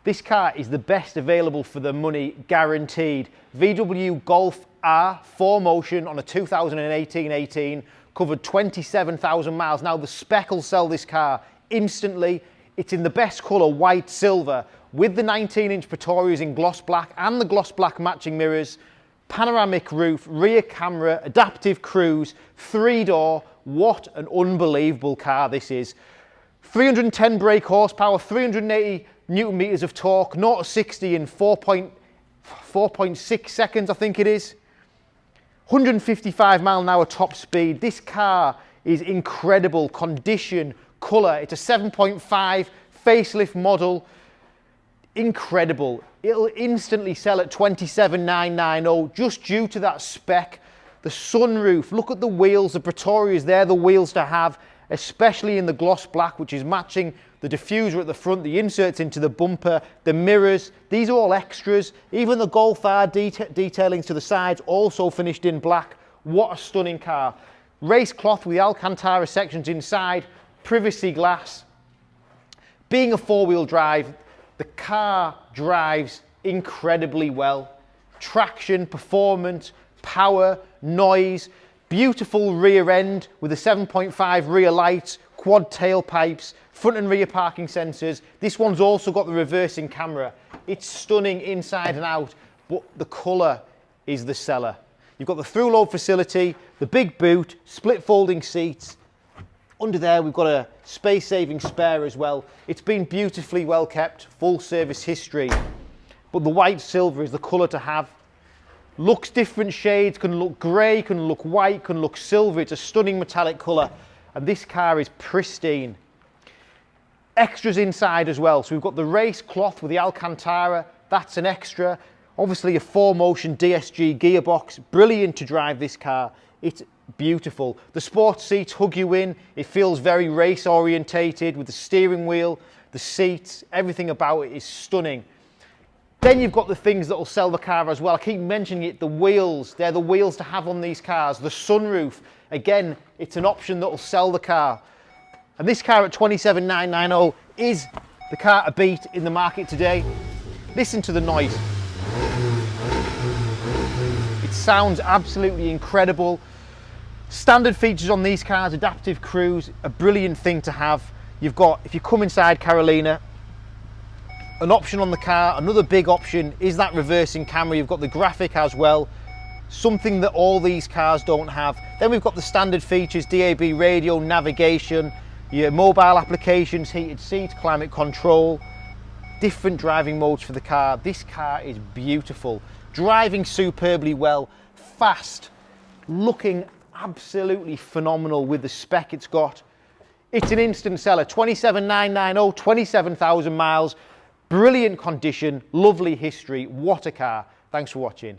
This car is the best available for the money, guaranteed. VW Golf R 4Motion on a 2018, covered 27,000 miles. Now the spec will sell this car instantly. It's in the best colour, white silver, with the 19-inch Pretorias in gloss black and the gloss black matching mirrors, panoramic roof, rear camera, adaptive cruise, 3-door. What an unbelievable car this is. 310 brake horsepower, 380 Newton meters of torque, 0 to 60 in 4.6 seconds, I think it is. 155 mile an hour top speed. This car is incredible condition, colour. It's a 7.5 facelift model. Incredible. It'll instantly sell at 27,990 just due to that spec. The sunroof, look at the wheels, the Pretorias, they're the wheels to have, especially in the gloss black, which is matching the diffuser at the front, the inserts into the bumper, the mirrors. These are all extras. Even the Golf R detailings to the sides, also finished in black. What a stunning car. Race cloth with the Alcantara sections inside, privacy glass. Being a four-wheel drive, the car drives incredibly well. Traction, performance, power, noise, beautiful rear end with a 7.5 rear lights, quad tailpipes, front and rear parking sensors. This one's also got the reversing camera. It's stunning inside and out, but the colour is the seller. You've got the through load facility, the big boot, split folding seats. Under there we've got a space saving spare as well. It's been beautifully well kept, full service history. But the white silver is the colour to have. Looks different shades, can look grey, can look white, can look silver. It's a stunning metallic colour, and this car is pristine. Extras inside as well. So we've got the race cloth with the Alcantara, that's an extra. Obviously a 4Motion DSG gearbox, brilliant to drive this car. It's beautiful. The sports seats hug you in. It feels very race orientated with the steering wheel, the seats, everything about it is stunning. Then you've got the things that will sell the car as well. I keep mentioning it, the wheels. They're the wheels to have on these cars. The sunroof, again, it's an option that will sell the car. And this car at 27,990 is the car to beat in the market today. Listen to the noise. It sounds absolutely incredible. Standard features on these cars, adaptive cruise, a brilliant thing to have. You've got, if you come inside Carolina, an option on the car. Another big option is that reversing camera. You've got the graphic as well, something that all these cars don't have. Then we've got the standard features, DAB radio, navigation, your mobile applications, heated seats, climate control, different driving modes for the car. This car is beautiful, driving superbly well, fast, looking absolutely phenomenal with the spec it's got. It's an instant seller, 27,990, 27,000 miles. Brilliant condition, lovely history, what a car. Thanks for watching.